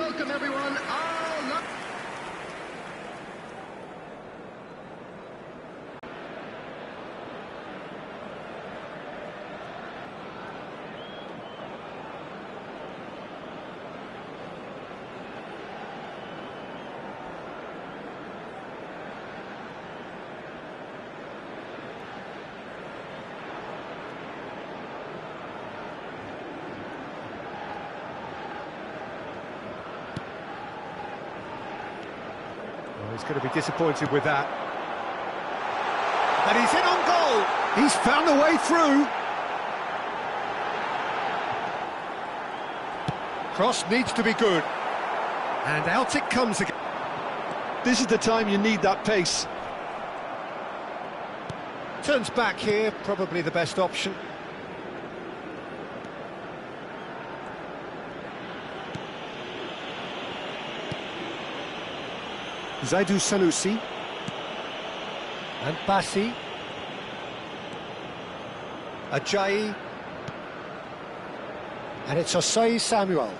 welcome everyone. He's going to be disappointed with that. And he's in on goal! He's found a way through! Cross needs to be good. And out it comes again. This is the time you need that pace. Turns back here, probably the best option. Zaidu Sanusi. And Bassi. Ajayi. And it's Osei Samuel.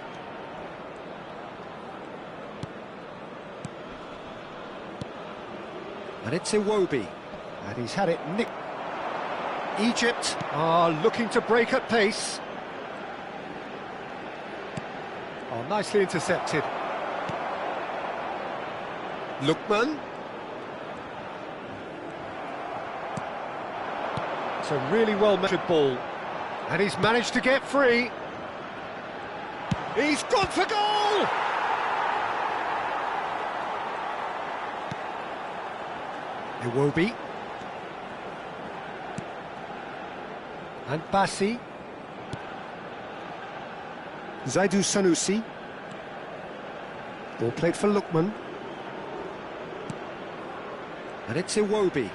And it's Iwobi. And he's had it nicked. Egypt are looking to break at pace. Oh, nicely intercepted. Lookman. It's a really well-measured ball. And he's managed to get free. He's gone for goal! Iwobi. And Bassi. Zaidu Sanusi. Ball played for Lookman. And it's Iwobi.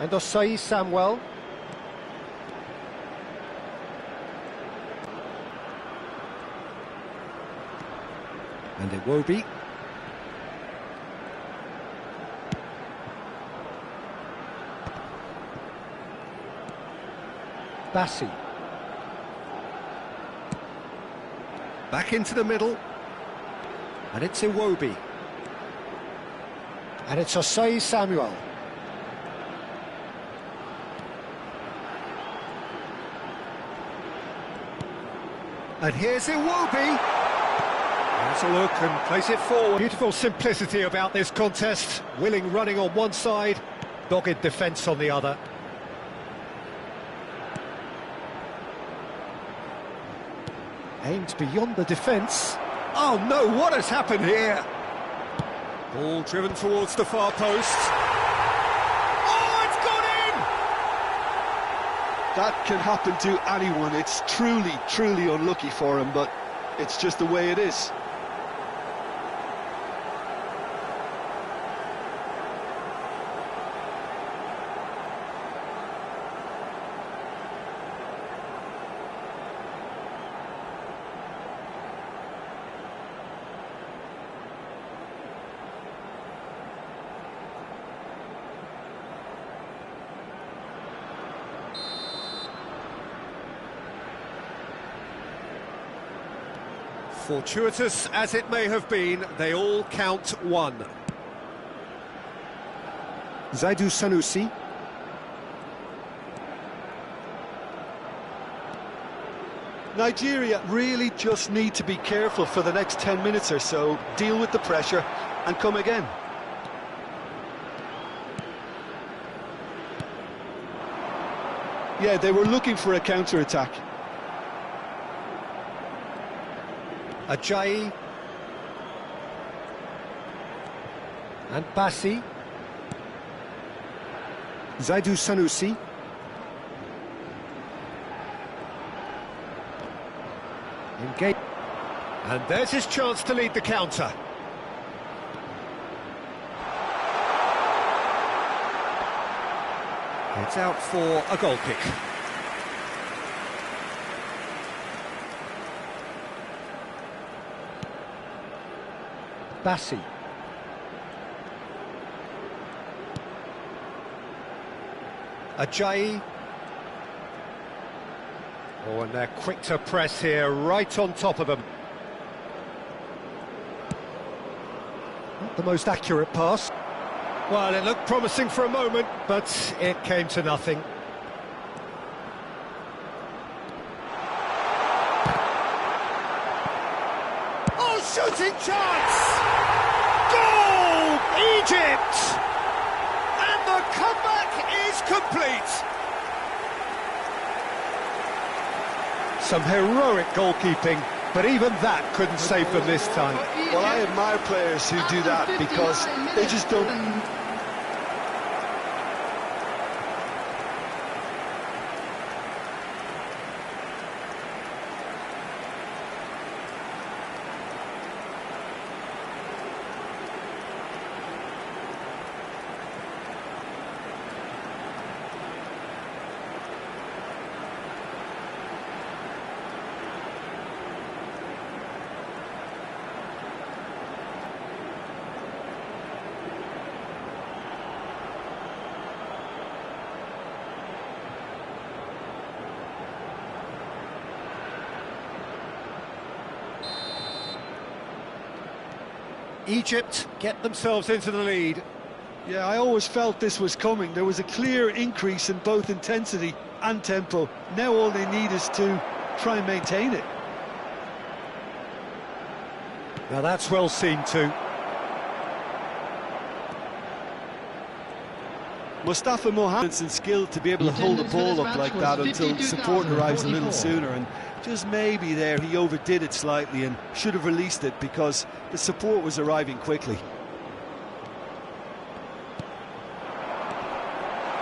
And Osei Samuel. And Iwobi. Bassi. Back into the middle. And it's Iwobi. And it's Osei Samuel. And here's Iwobi. Has a look and plays it forward. Beautiful simplicity about this contest. Willing running on one side, dogged defence on the other. Aimed beyond the defence. Oh no, what has happened here? Ball driven towards the far post. Oh, it's gone in! That can happen to anyone. It's truly unlucky for him, but it's just the way it is. Fortuitous as it may have been, they all count one. Zaidu Sanusi. Nigeria really just need to be careful for the next 10 minutes or so, deal with the pressure and come again. Yeah, they were looking for a counter-attack. Ajayi. And Bassi. Zaidu Sanusi. Engage. And there's his chance to lead the counter. It's out for a goal kick. Bassi. Ajayi. Oh, and they're quick to press here, right on top of them. Not the most accurate pass. Well, it looked promising for a moment, but it came to nothing. Oh, shooting chance! Goal! Egypt! And the comeback is complete. Some heroic goalkeeping, but even that couldn't save them this time. Well, I admire players who do that because they just don't... Egypt get themselves into the lead. Yeah, I always felt this was coming. There was a clear increase in both intensity and tempo. Now all they need is to try and maintain it. Now that's well seen too. Mustafa Mohamed's and skill to be able to hold the ball up like that until support arrives a little sooner, and just maybe there he overdid it slightly and should have released it because the support was arriving quickly.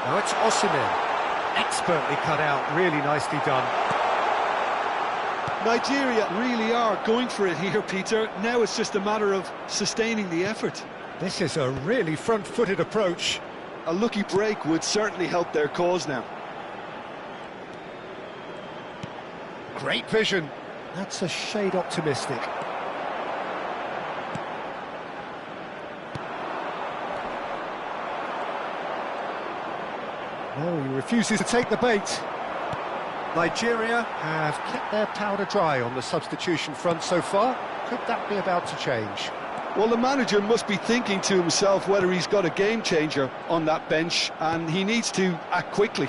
Now it's Osimhen, expertly cut out, really nicely done. Nigeria really are going for it here, Peter. Now it's just a matter of sustaining the effort. This is a really front-footed approach. A lucky break would certainly help their cause now. Great vision. That's a shade optimistic. No, he refuses to take the bait. Nigeria have kept their powder dry on the substitution front so far. Could that be about to change? Well, the manager must be thinking to himself whether he's got a game changer on that bench, and he needs to act quickly.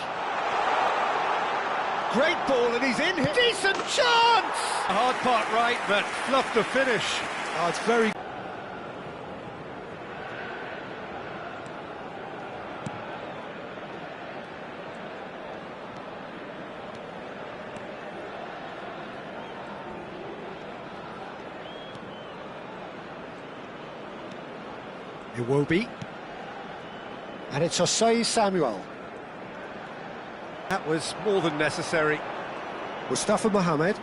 Great ball, and he's in here. Decent chance! Hard part right, but fluffed the finish. Oh, it's very... Iwobi. And it's Osei Samuel. That was more than necessary. Mustafa Mohamed.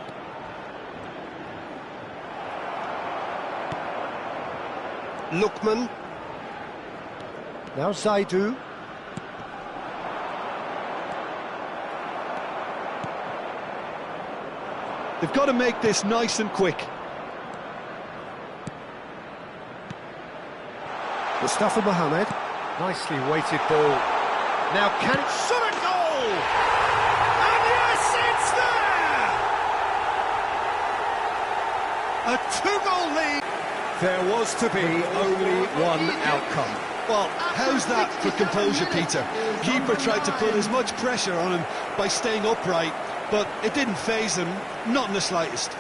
Lukman. Now Zaidu. They've got to make this nice and quick. Mustafa Mohamed. Nicely weighted ball. Now can it shot a goal? And yes, it's there! A two-goal lead. There was to be only one outcome. Well, how's that for composure, Peter? Keeper tried to put as much pressure on him by staying upright, but it didn't faze him, not in the slightest.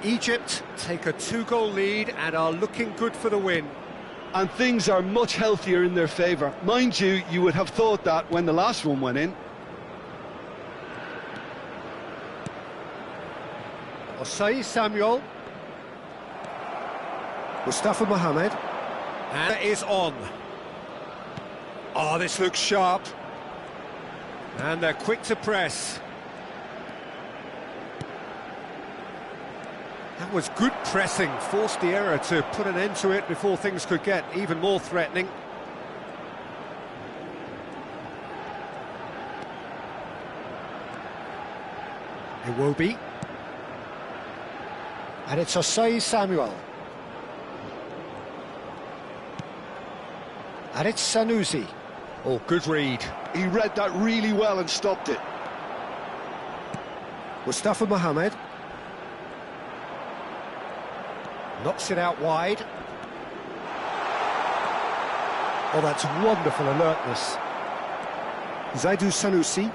Egypt take a two-goal lead and are looking good for the win. And things are much healthier in their favour. Mind you, you would have thought that when the last one went in. Osei Samuel. Mustafa Mohamed. And it is on. Oh, this looks sharp. And they're quick to press. That was good pressing, forced the error to put an end to it before things could get even more threatening. Iwobi. And it's Osei Samuel. And it's Sanusi. Oh, good read. He read that really well and stopped it. Mustafa Mohamed. Knocks it out wide. Oh, that's wonderful alertness. Zaidu Sanusi.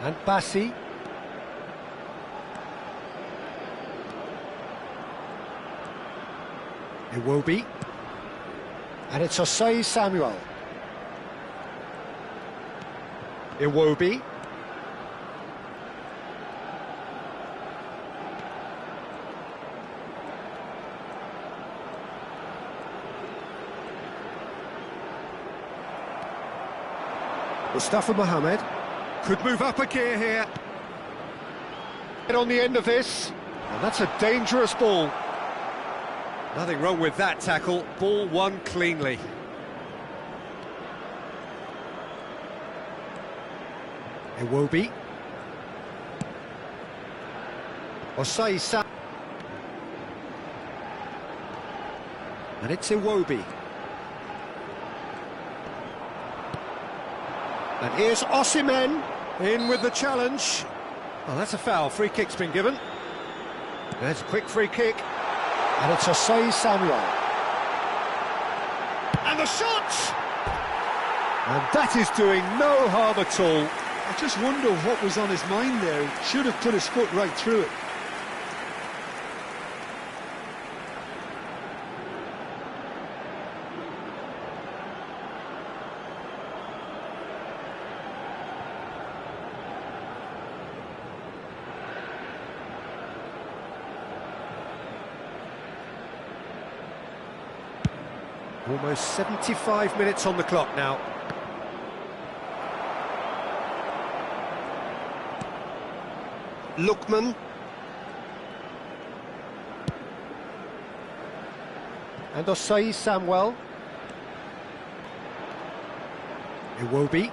And Bassi. Iwobi. And it's Osei Samuel. Iwobi. Mustafa Mohamed. Could move up a gear here. Get on the end of this. And that's a dangerous ball. Nothing wrong with that tackle. Ball won cleanly. Iwobi. Osei Sam. And it's Iwobi. And here's Osimhen in with the challenge. Oh, that's a foul. Free kick's been given. There's a quick free kick. And it's Osei Samuel. And the shot! And that is doing no harm at all. I just wonder what was on his mind there. He should have put his foot right through it. Almost 75 minutes on the clock now. Lookman. And Osei Samuel. Iwobi.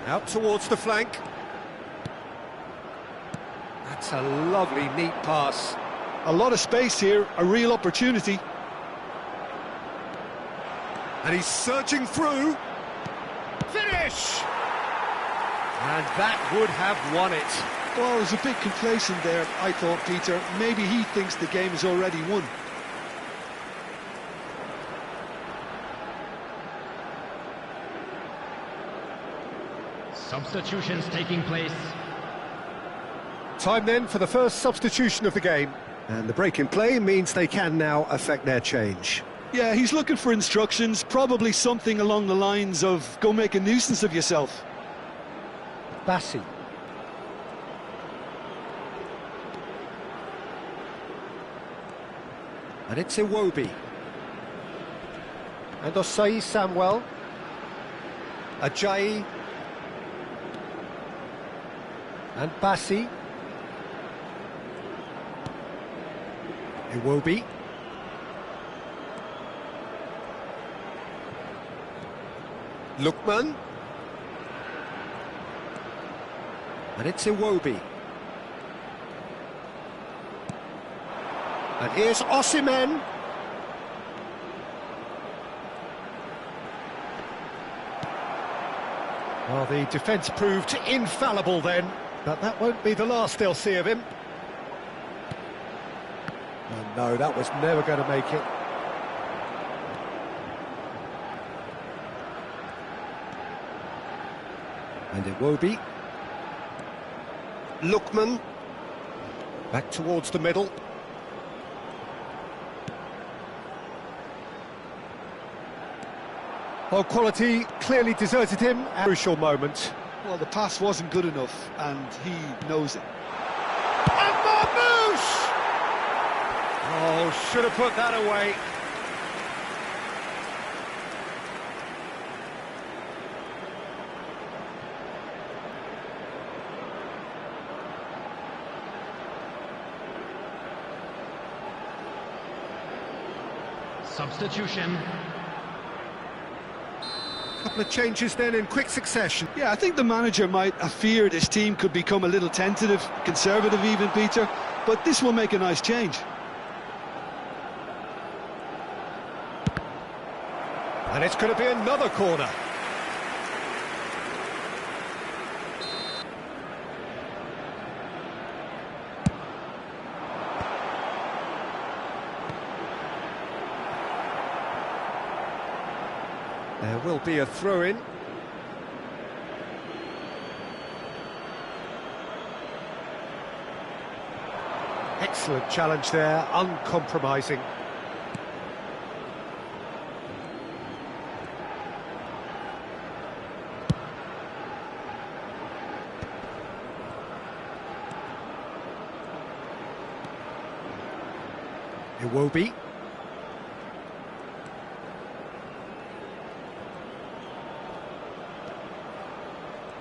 Out towards the flank. That's a lovely, neat pass. A lot of space here, a real opportunity. And he's searching through. Finish! And that would have won it. Well, it was a bit complacent there, I thought, Peter. Maybe he thinks the game is already won. Substitutions taking place. Time then for the first substitution of the game. And the break in play means they can now effect their change. Yeah, he's looking for instructions, probably something along the lines of, go make a nuisance of yourself. Bassi. And it's Iwobi. And Osei Samuel. Ajayi. And Bassi. Iwobi. Lookman. And it's Iwobi. And here's Osimhen. Well, the defence proved infallible then, but that won't be the last they'll see of him. Oh, no, that was never going to make it. And Iwobi. Lookman. Back towards the middle. Well, quality clearly deserted him at a crucial moment. Well, the pass wasn't good enough, and he knows it. And Marmouche! Oh, should have put that away. Substitution. Couple of changes then in quick succession. Yeah, I think the manager might have feared his team could become a little tentative, conservative even, Peter, but this will make a nice change. And it's going to be another corner. There will be a throw-in. Excellent challenge there, uncompromising. Iwobi.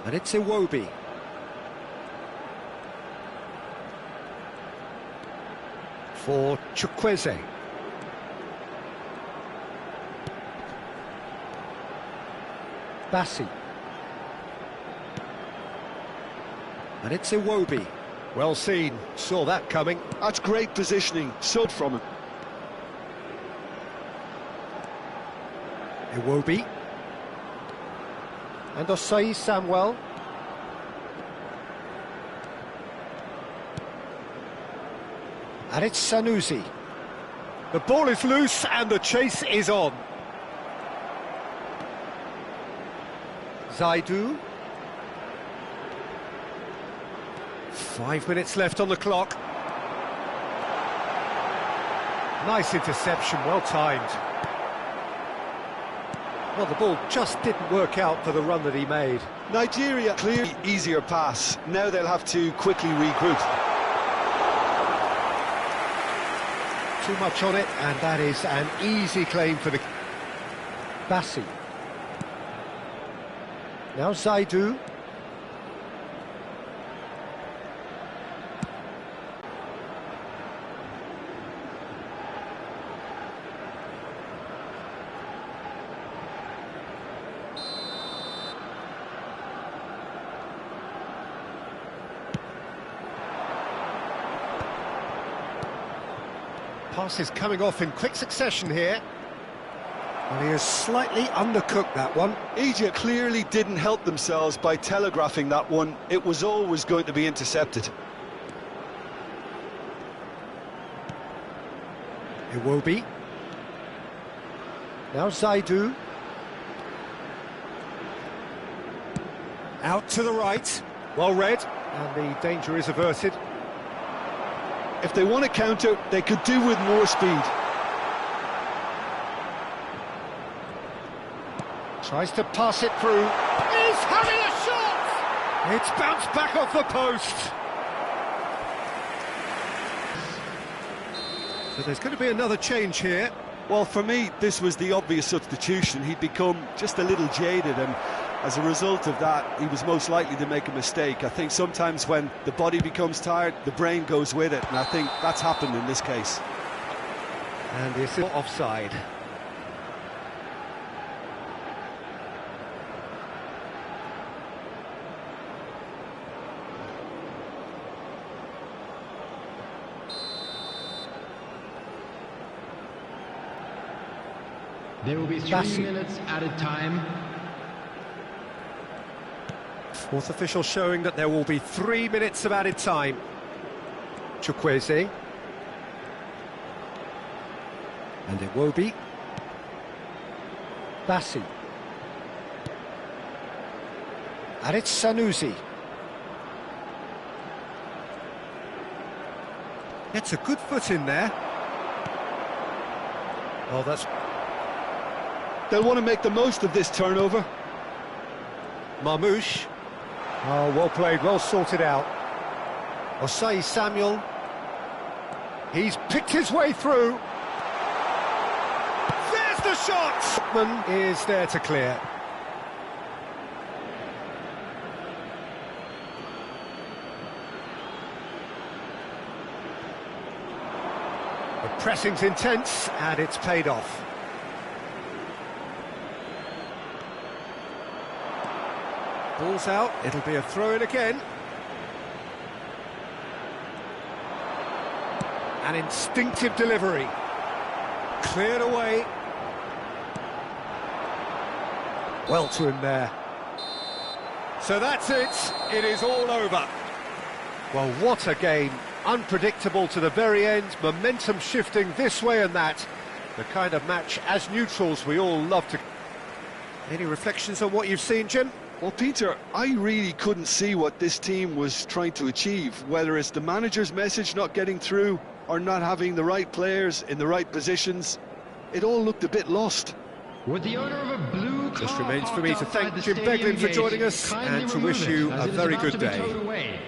And it's Iwobi. For Chukwueze. Bassi. And it's Iwobi. Well seen, saw that coming. That's great positioning, so from him. Iwobi. And Osei Samuel. And it's Sanusi. The ball is loose and the chase is on. Zaidu. 5 minutes left on the clock. Nice interception, well timed. Well, the ball just didn't work out for the run that he made. Nigeria, clearly easier pass. Now they'll have to quickly regroup. Too much on it, and that is an easy claim for the... Bassi. Now Zaidu. Pass is coming off in quick succession here. Well, he has slightly undercooked that one. Egypt clearly didn't help themselves by telegraphing that one. It was always going to be intercepted. Iwobi. Now Zaidu. Out to the right. Well read. And the danger is averted. If they want to counter, they could do with more speed. Tries to pass it through. He's having a shot! It's bounced back off the post. So there's going to be another change here. Well, for me, this was the obvious substitution. He'd become just a little jaded, and as a result of that, he was most likely to make a mistake. I think sometimes when the body becomes tired, the brain goes with it, and I think that's happened in this case. And it's offside. There will be 3 minutes added time. Fourth official showing that there will be 3 minutes of added time. Chukwueze. And Iwobi. Bassi. And it's Sanusi. Gets a good foot in there. Oh, that's... They'll want to make the most of this turnover. Marmouche. Oh, well played, well sorted out. Osei Samuel. He's picked his way through. There's the shot! Footman is there to clear. A pressing's intense, and it's paid off. Ball's out, it'll be a throw-in again. An instinctive delivery. Cleared away. Well to him there. So that's it. It is all over. Well, what a game. Unpredictable to the very end. Momentum shifting this way and that. The kind of match, as neutrals, we all love to... Any reflections on what you've seen, Jim? Well, Peter, I really couldn't see what this team was trying to achieve, whether it's the manager's message not getting through or not having the right players in the right positions. It all looked a bit lost. With the owner of a blue car Just remains for me to outside thank the Jim stadium Beglin for gate, joining us kindly and to remove wish it, you as a it is very about good to be day. towed away.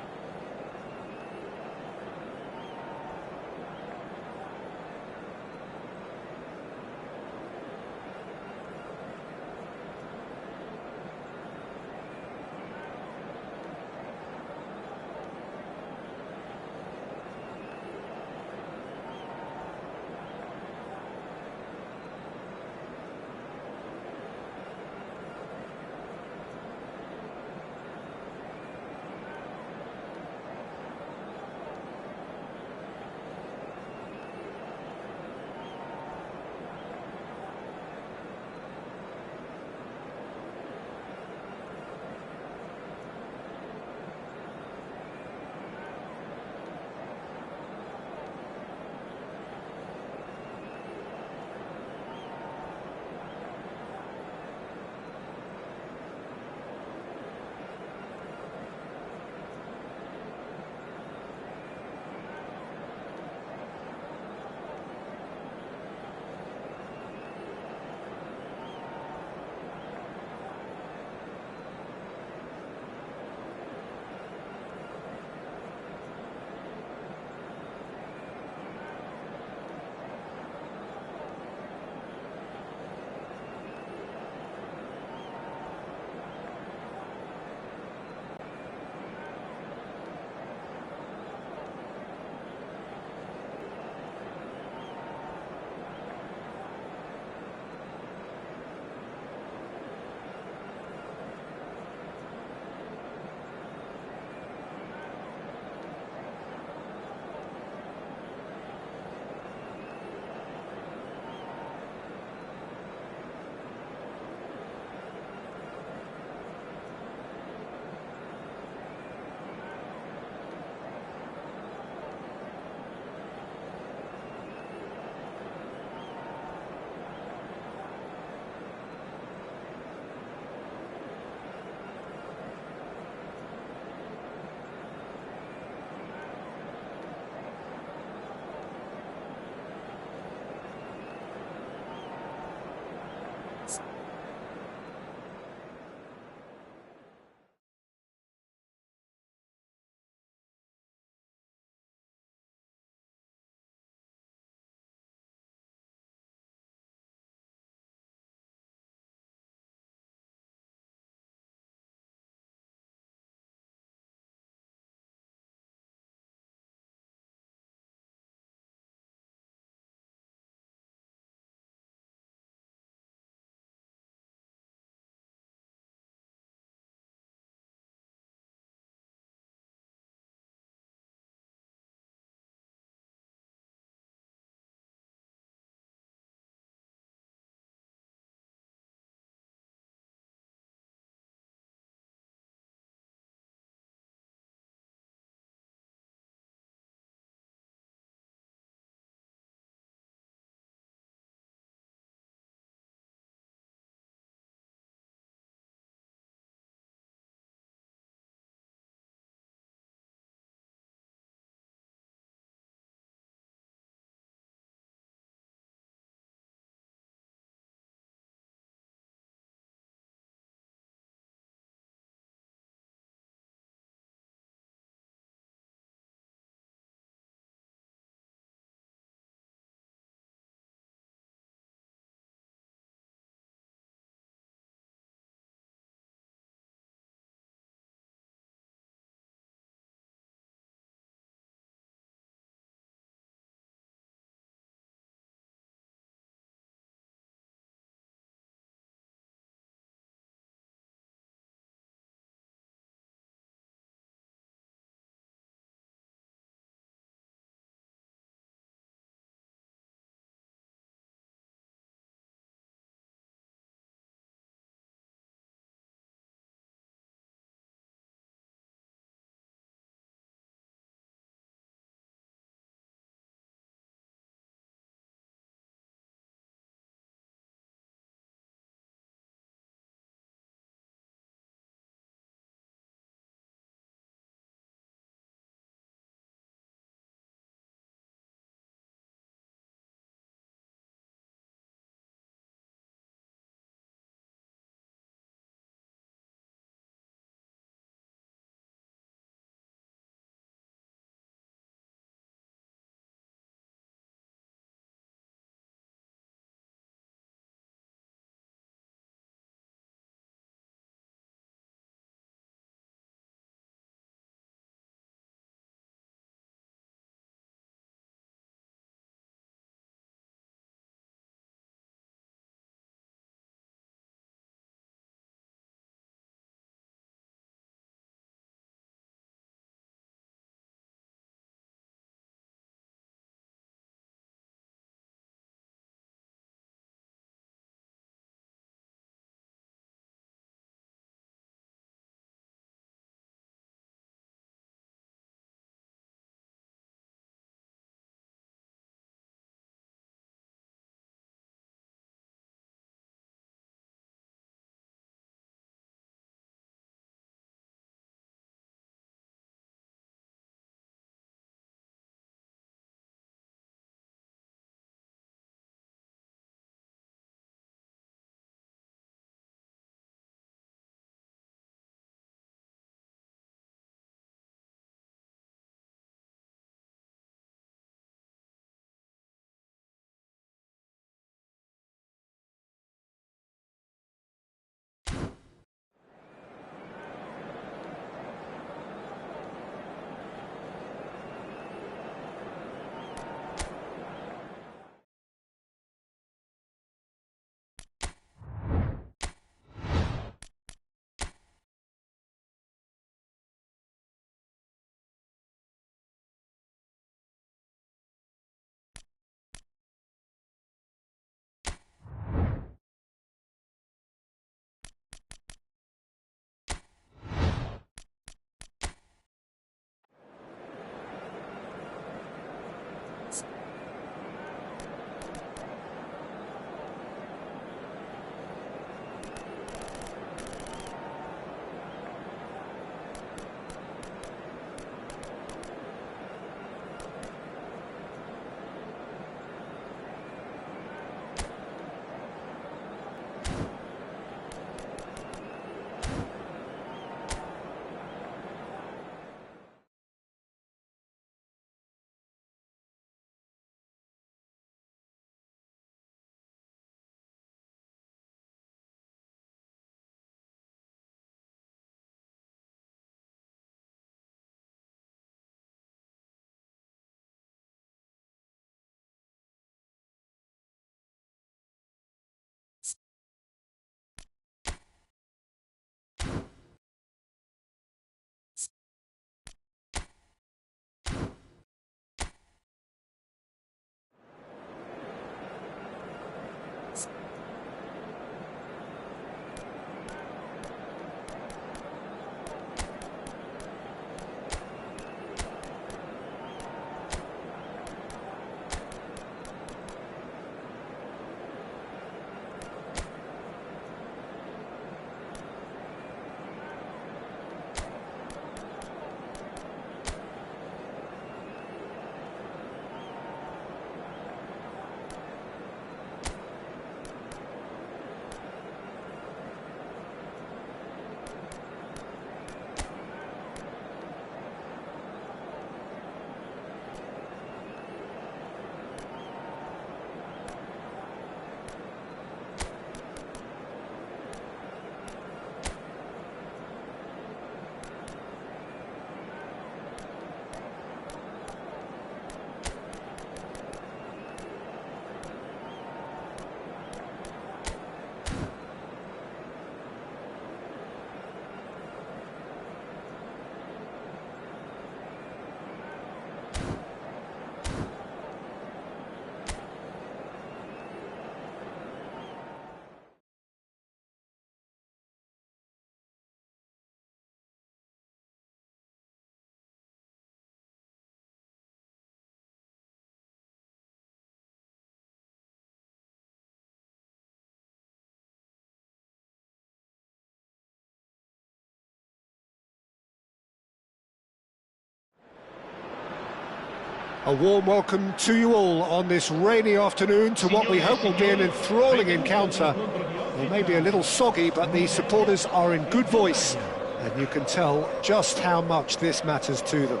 A warm welcome to you all on this rainy afternoon to what we hope will be an enthralling encounter. Well, maybe a little soggy, but the supporters are in good voice, and you can tell just how much this matters to them.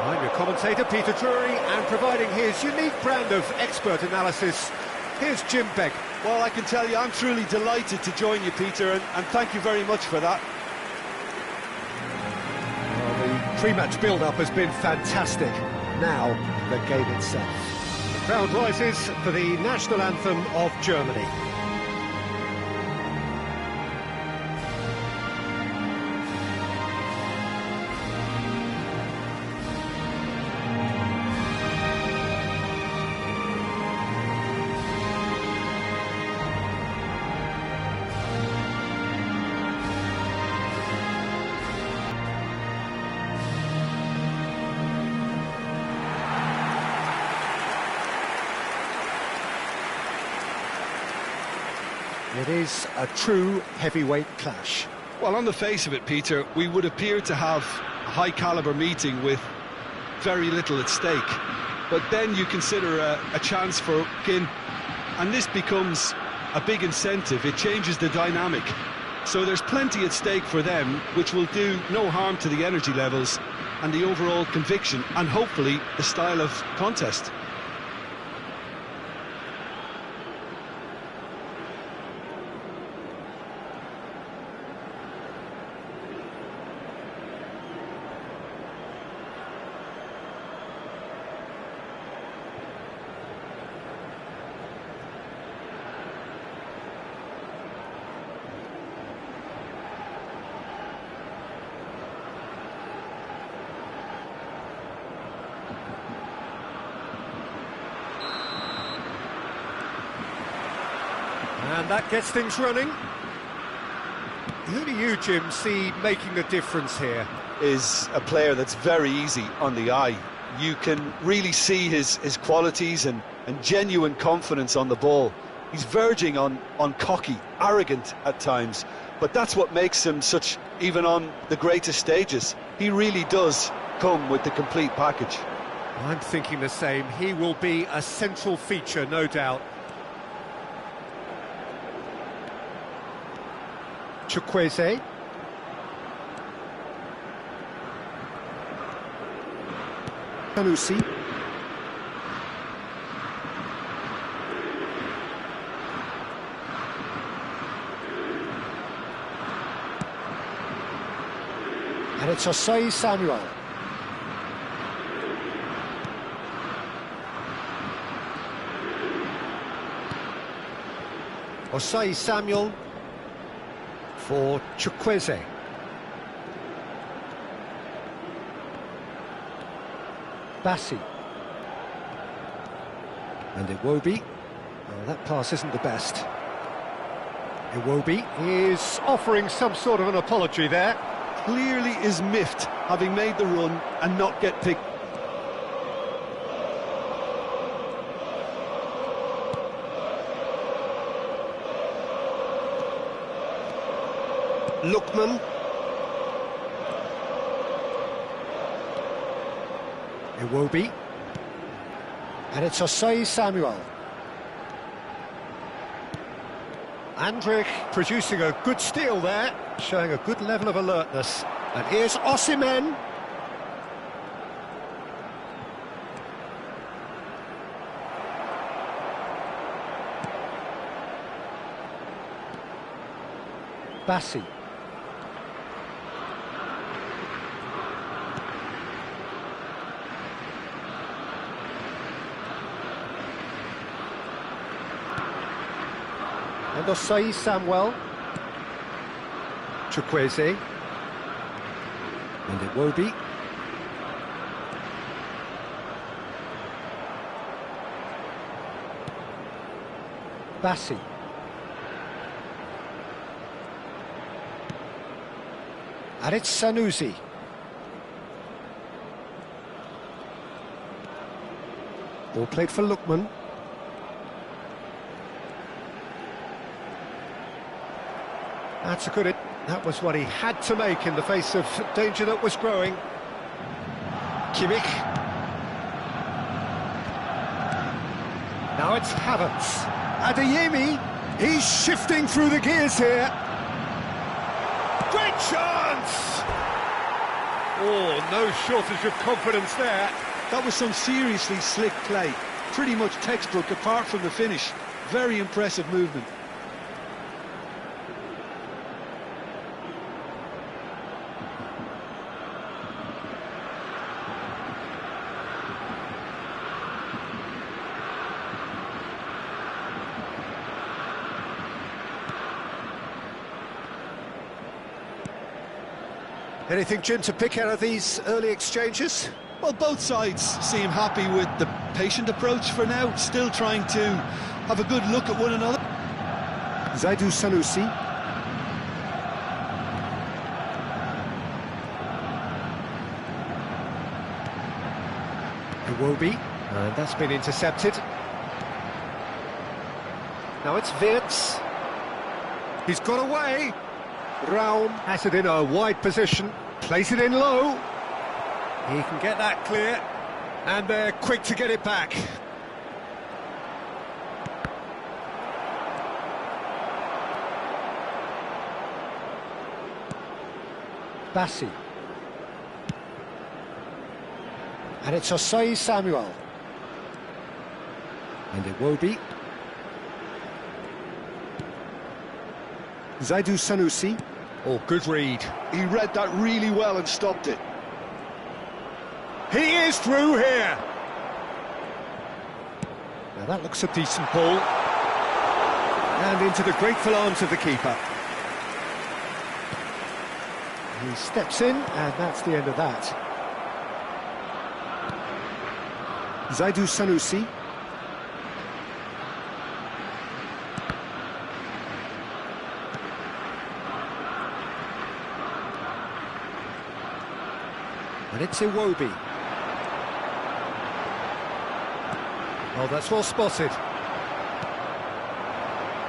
I'm your commentator, Peter Drury, and providing his unique brand of expert analysis, here's Jim Begg. Well, I can tell you I'm truly delighted to join you, Peter, and thank you very much for that. Well, the pre-match build-up has been fantastic. Now, the game itself. The crowd rises for the national anthem of Germany. It is a true heavyweight clash. Well, on the face of it, Peter, we would appear to have a high-caliber meeting with very little at stake. But then you consider a chance for Kin, and this becomes a big incentive. It changes the dynamic. So there's plenty at stake for them, which will do no harm to the energy levels and the overall conviction, and hopefully the style of contest. And that gets things running. Who do you, Jim, see making the difference here? Is a player that's very easy on the eye. You can really see his qualities and genuine confidence on the ball. He's verging on cocky, arrogant at times, but that's what makes him such, even on the greatest stages. He really does come with the complete package. I'm thinking the same. He will be a central feature, no doubt. Chukwueze. Sanusi. And it's Osei Samuel. Osei Samuel for Chukwueze. Bassi. And Iwobi. Well, that pass isn't the best. Iwobi is offering some sort of an apology there. Clearly is miffed, having made the run and not get picked. Lookman. Iwobi. And it's Osei Samuel. Andrich producing a good steal there, showing a good level of alertness. And here's Osimhen. Bassi. And Osei Samuel. Chukwueze. And Iwobi. Bassi. And it's Sanusi. Ball played for Lookman. That's a good... That was what he had to make in the face of danger that was growing. Kimmich. Now it's Havertz. Adeyemi, he's shifting through the gears here. Great chance! Oh, no shortage of confidence there. That was some seriously slick play. Pretty much textbook apart from the finish. Very impressive movement. Anything, Jim, to pick out of these early exchanges? Well, both sides seem happy with the patient approach for now, still trying to have a good look at one another. Zaidu Sanusi. Iwobi, and that's been intercepted. Now it's Wirtz. He's got away. Raum has it in a wide position, place it in low. He can get that clear, and they're quick to get it back. Bassi. And it's Osei Samuel. And Iwobi. Zaidu Sanusi. Oh, good read. He read that really well and stopped it. He is through here. Now that looks a decent ball. And into the grateful arms of the keeper. He steps in, and that's the end of that. Zaidu Sanusi. And it's Iwobi. Oh, that's well spotted.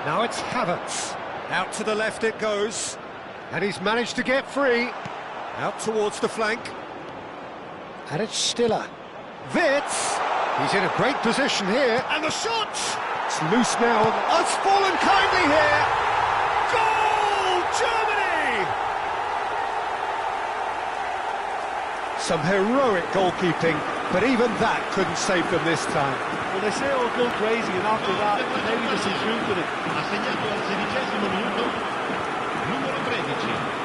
Now it's Havertz. Out to the left it goes. And he's managed to get free. Out towards the flank. And it's Stiller. Wirtz. He's in a great position here. And the shot! It's loose now. It's fallen kindly here. Goal! Germany! Some heroic goalkeeping, but even that couldn't save them this time. Well, they say it'll go crazy, and after that, maybe there's some truth in it. Ha segnato al 16° minuto numero 13.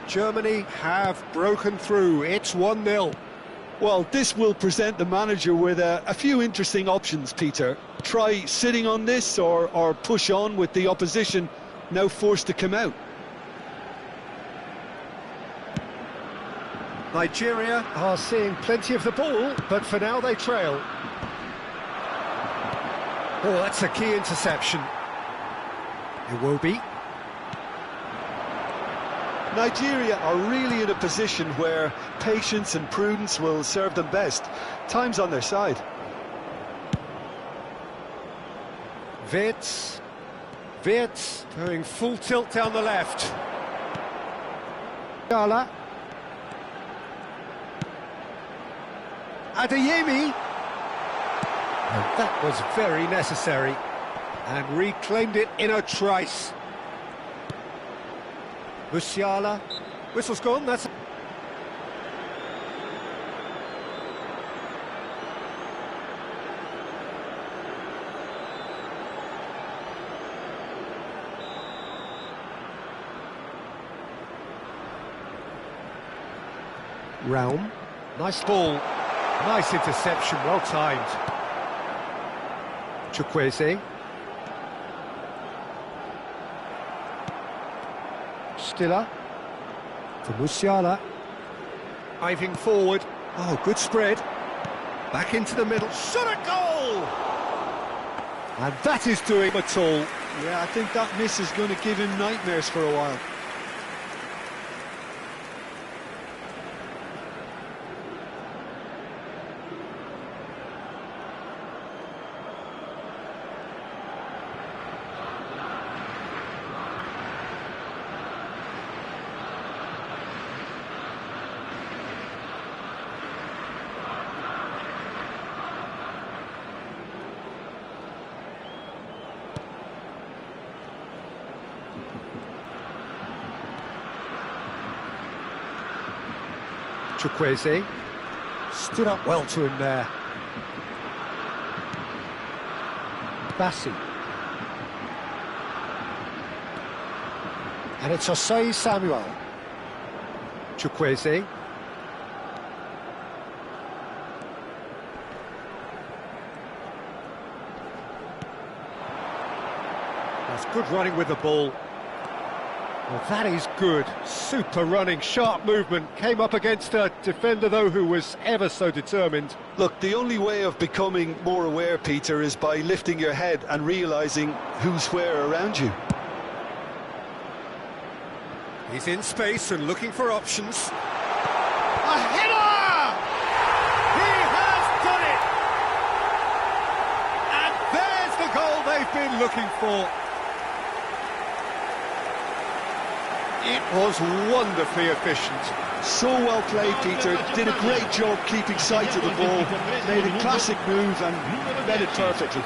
Germany have broken through. It's 1-0. Well, this will present the manager with a few interesting options, Peter. Try sitting on this or push on with the opposition now forced to come out. Nigeria are seeing plenty of the ball, but for now they trail. Oh, that's a key interception. Iwobi. Nigeria are really in a position where patience and prudence will serve them best. Time's on their side. Wirtz. Wirtz going full tilt down the left. Gala. Adeyemi. And that was very necessary. And reclaimed it in a trice. Musiala. Whistle's gone, that's... Raum. Nice ball. Nice interception, well timed. Chukwueze. Stiller. To Musiala. Diving forward. Oh, good spread. Back into the middle. Shot a goal! And that is doing it all. Yeah, I think that miss is going to give him nightmares for a while. Chukwueze stood up well to him there. Bassi. And it's Osei Samuel. Chukwueze. That's good running with the ball. Well, that is good. Super running, sharp movement. Came up against a defender, though, who was ever so determined. Look, the only way of becoming more aware, Peter, is by lifting your head and realising who's where around you. He's in space and looking for options. A header! He has done it! And there's the goal they've been looking for. It was wonderfully efficient. So well played, Peter. Did a great job keeping sight of the ball. Made a classic move and read it perfectly.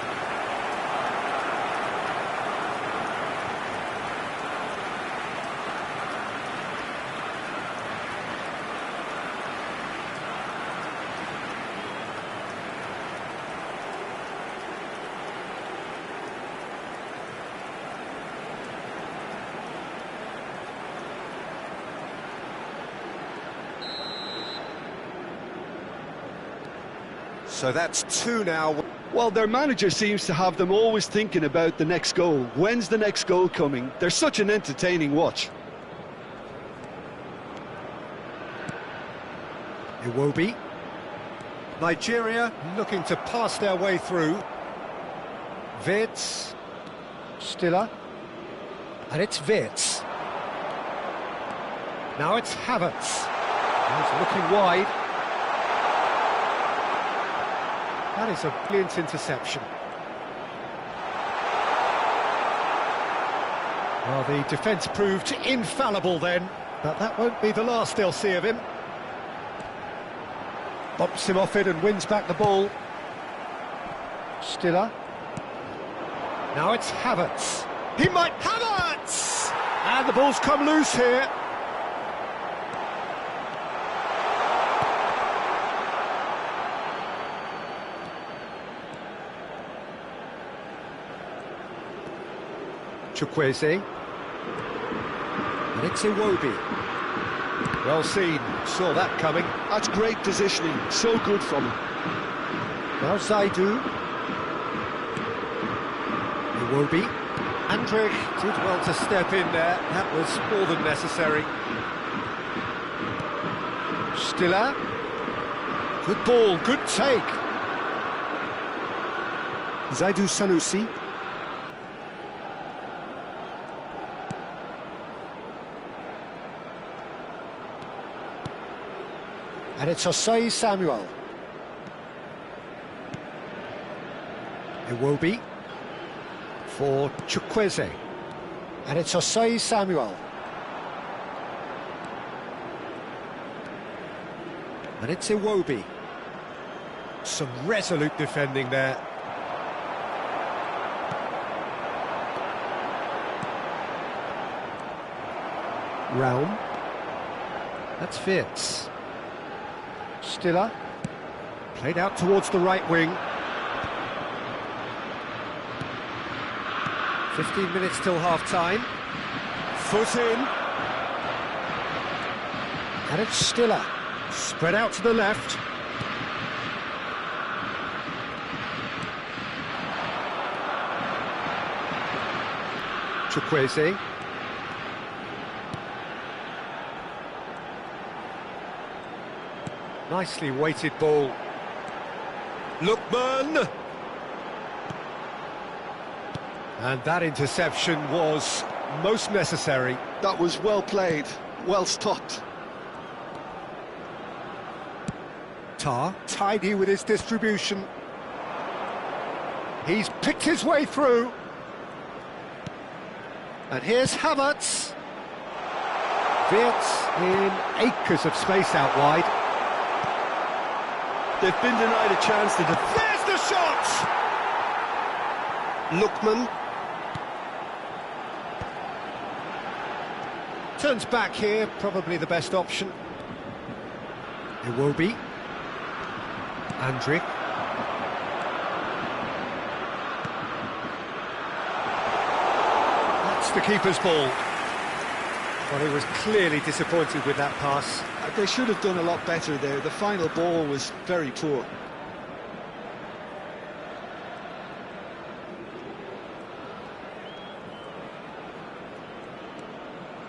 So that's 2 now. Well, their manager seems to have them always thinking about the next goal. When's the next goal coming? They're such an entertaining watch. Iwobi. Nigeria looking to pass their way through. Wirtz. Stiller. And it's Wirtz. Now it's Havertz. He's looking wide. That is a brilliant interception. Well, the defence proved infallible then, but that won't be the last they'll see of him. Bumps him off it and wins back the ball. Stiller. Now it's Havertz. He might... Havertz! And the ball's come loose here. Chukwueze. And it's Iwobi. Well seen, saw that coming. That's great positioning, so good from him. Now Zaidu. Iwobi. Andrich did well to step in there, that was more than necessary. Stiller. Good ball, good take. Zaidu Sanusi. And it's Osei Samuel. Iwobi for Chukwueze. And it's Osei Samuel. And it's Iwobi. Some resolute defending there. Raum. That's Wirtz. Stiller, played out towards the right wing. 15 minutes till half-time. Foot in. And it's Stiller, spread out to the left. Chukwueze. Nicely weighted ball. Lookman! And that interception was most necessary. That was well played, well stopped. Tar, tidy with his distribution. He's picked his way through. And here's Havertz. Wirtz in acres of space out wide. They've been denied a chance to defend. There's the shot! Lookman. Turns back here, probably the best option. It will be. Andrick. That's the keeper's ball. Well, he was clearly disappointed with that pass. They should have done a lot better there. The final ball was very poor.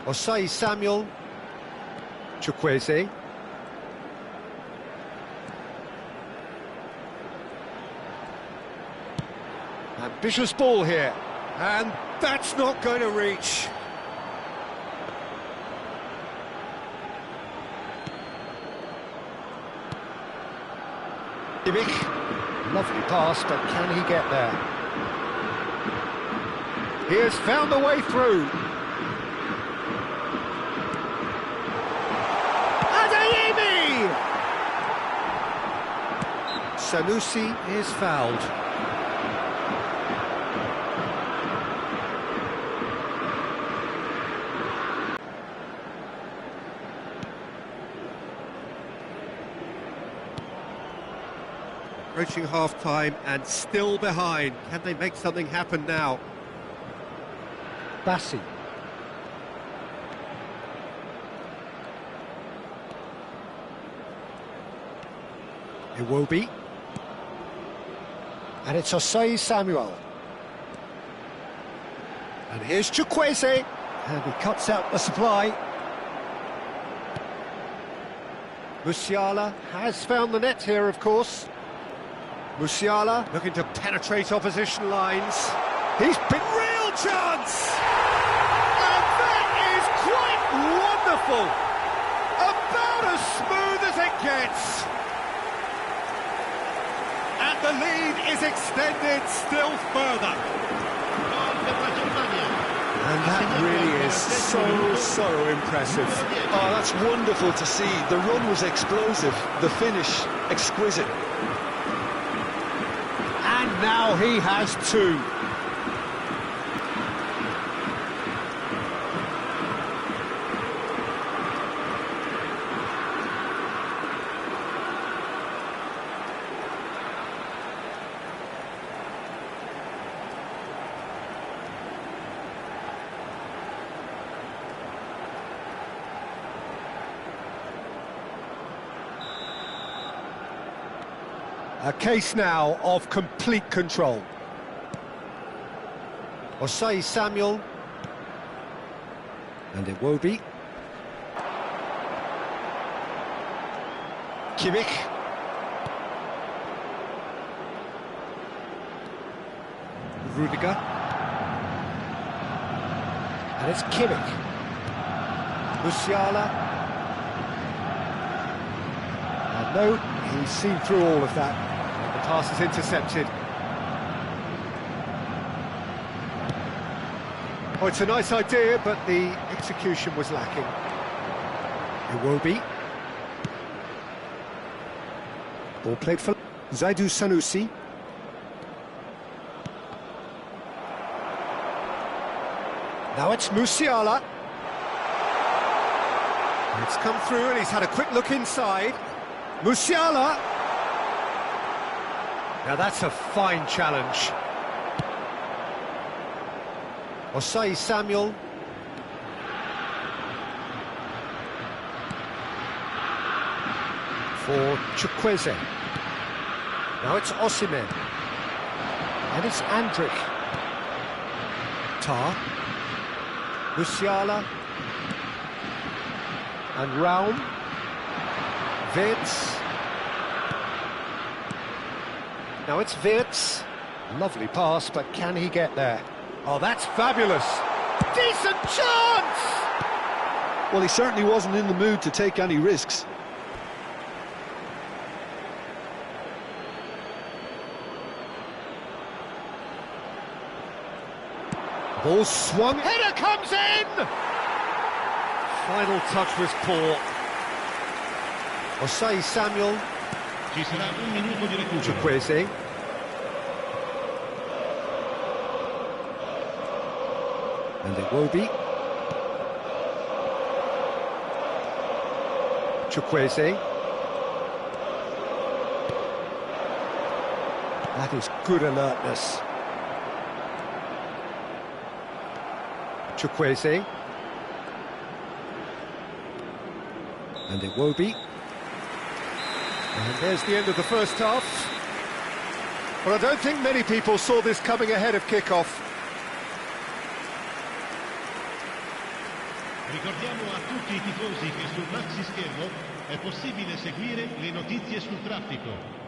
Osai Samuel. Chukwueze. Ambitious ball here. And that's not going to reach. Lovely pass, but can he get there? He has found the way through. Adeyemi! Sanusi is fouled. Approaching half-time and still behind. Can they make something happen now? Bassi. Iwobi. And it's Osei Samuel. And here's Chukwueze. And he cuts out the supply. Musiala has found the net here, of course. Musiala looking to penetrate opposition lines. He's been real chance! And that is quite wonderful! About as smooth as it gets! And the lead is extended still further. And that really is so impressive. Oh, that's wonderful to see. The run was explosive, the finish exquisite. And now he has two. A case now of complete control. Osei Samuel. And Iwobi. Kimmich. Rudiger. And it's Kimmich. Musiala. And no, he's seen through all of that. The pass is intercepted. Oh, it's a nice idea, but the execution was lacking. Iwobi. Ball played for Zaidu Sanusi. Now it's Musiala. It's come through and he's had a quick look inside. Musiala. Now that's a fine challenge. Osei Samuel. For Chukwueze. Now it's Osimhen. And it's Andrick. Tar. Musiala. And Raum. Wirtz. Now it's Wirtz. Lovely pass, but can he get there? Oh, that's fabulous. Decent chance! Well, he certainly wasn't in the mood to take any risks. Ball swung, header comes in! Final touch was poor. Osei Samuel. Ci sarà un minuto di recupero. Chukwueze. And Iwobi. Chukwueze. That is good alertness. Chukwueze. And Iwobi. And there's the end of the first half. But I don't think many people saw this coming ahead of kick-off. Ricordiamo a tutti i tifosi che sul maxi schermo è possibile seguire le notizie sul traffico.